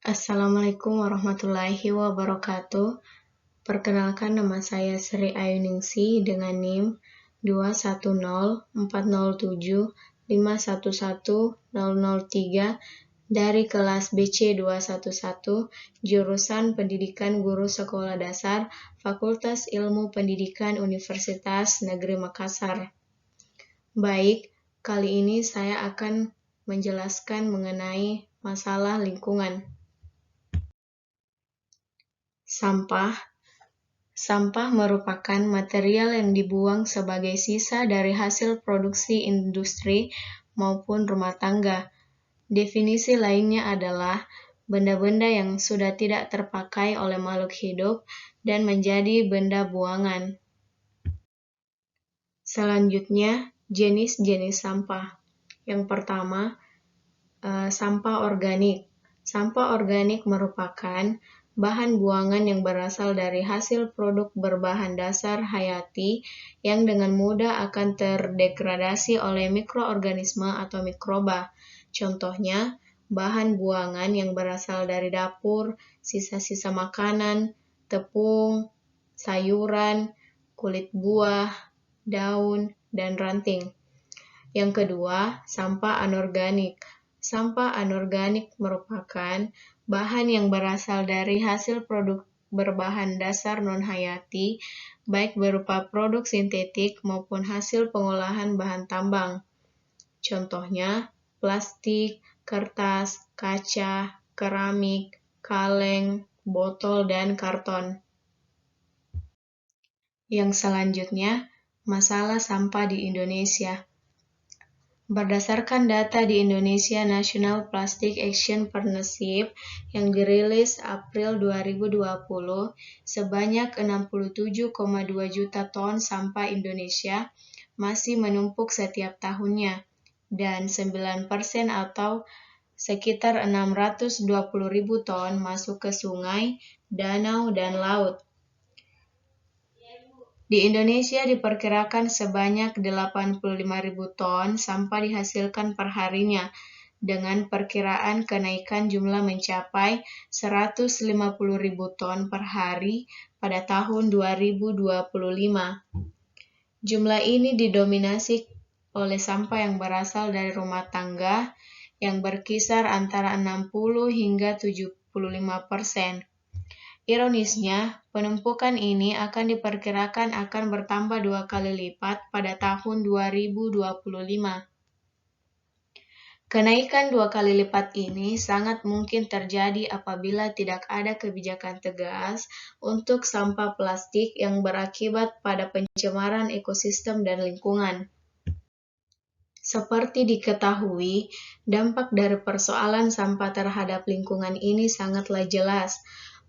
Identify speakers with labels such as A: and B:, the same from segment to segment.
A: Assalamualaikum warahmatullahi wabarakatuh. Perkenalkan, nama saya Sri Ayuningsi dengan NIM 2104007511003 dari kelas BC 211 jurusan Pendidikan Guru Sekolah Dasar Fakultas Ilmu Pendidikan Universitas Negeri Makassar. Baik, kali ini saya akan menjelaskan mengenai masalah lingkungan. Sampah merupakan material yang dibuang sebagai sisa dari hasil produksi industri maupun rumah tangga. Definisi lainnya adalah benda-benda yang sudah tidak terpakai oleh makhluk hidup dan menjadi benda buangan. Selanjutnya, jenis-jenis sampah. Yang pertama, sampah organik. Sampah organik merupakan bahan buangan yang berasal dari hasil produk berbahan dasar hayati yang dengan mudah akan terdegradasi oleh mikroorganisme atau mikroba. Contohnya, bahan buangan yang berasal dari dapur, sisa-sisa makanan, tepung, sayuran, kulit buah, daun, dan ranting. Yang kedua, sampah anorganik. Sampah anorganik merupakan bahan yang berasal dari hasil produk berbahan dasar non-hayati, baik berupa produk sintetik maupun hasil pengolahan bahan tambang. Contohnya, plastik, kertas, kaca, keramik, kaleng, botol, dan karton. Yang selanjutnya, masalah sampah di Indonesia. Berdasarkan data di Indonesia National Plastic Action Partnership yang dirilis April 2020, sebanyak 67,2 juta ton sampah Indonesia masih menumpuk setiap tahunnya, dan 9% atau sekitar 620.000 ton masuk ke sungai, danau, dan laut. Di Indonesia diperkirakan sebanyak 85.000 ton sampah dihasilkan per harinya, dengan perkiraan kenaikan jumlah mencapai 150.000 ton per hari pada tahun 2025. Jumlah ini didominasi oleh sampah yang berasal dari rumah tangga yang berkisar antara 60 hingga 75%. Ironisnya, penumpukan ini akan diperkirakan akan bertambah 2 kali lipat pada tahun 2025. Kenaikan 2 kali lipat ini sangat mungkin terjadi apabila tidak ada kebijakan tegas untuk sampah plastik yang berakibat pada pencemaran ekosistem dan lingkungan. Seperti diketahui, dampak dari persoalan sampah terhadap lingkungan ini sangatlah jelas,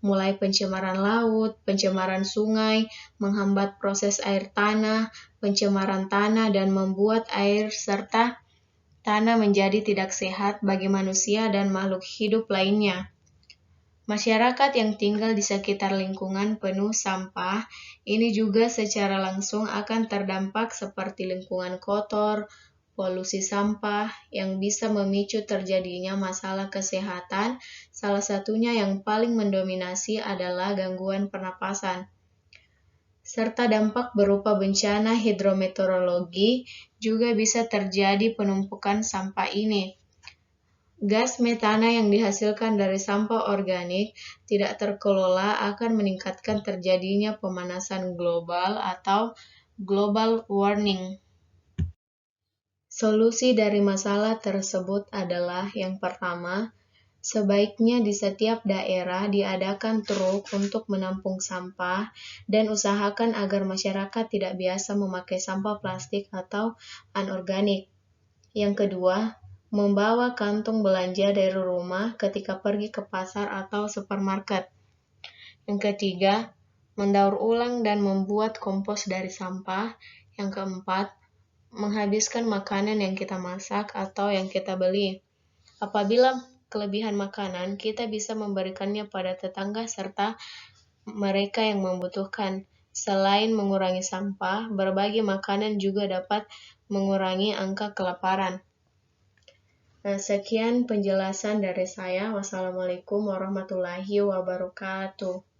A: mulai pencemaran laut, pencemaran sungai, menghambat proses air tanah, pencemaran tanah, dan membuat air serta tanah menjadi tidak sehat bagi manusia dan makhluk hidup lainnya. Masyarakat yang tinggal di sekitar lingkungan penuh sampah ini juga secara langsung akan terdampak seperti lingkungan kotor, polusi sampah yang bisa memicu terjadinya masalah kesehatan, salah satunya yang paling mendominasi adalah gangguan pernapasan. Serta dampak berupa bencana hidrometeorologi juga bisa terjadi penumpukan sampah ini. Gas metana yang dihasilkan dari sampah organik tidak terkelola akan meningkatkan terjadinya pemanasan global atau global warming. Solusi dari masalah tersebut adalah yang pertama, sebaiknya di setiap daerah diadakan truk untuk menampung sampah dan usahakan agar masyarakat tidak biasa memakai sampah plastik atau anorganik. Yang kedua, membawa kantung belanja dari rumah ketika pergi ke pasar atau supermarket. Yang ketiga, mendaur ulang dan membuat kompos dari sampah. Yang keempat, menghabiskan makanan yang kita masak atau yang kita beli. Apabila kelebihan makanan, kita bisa memberikannya pada tetangga serta mereka yang membutuhkan. Selain mengurangi sampah, berbagi makanan juga dapat mengurangi angka kelaparan. Sekian penjelasan dari saya. Wassalamualaikum warahmatullahi wabarakatuh.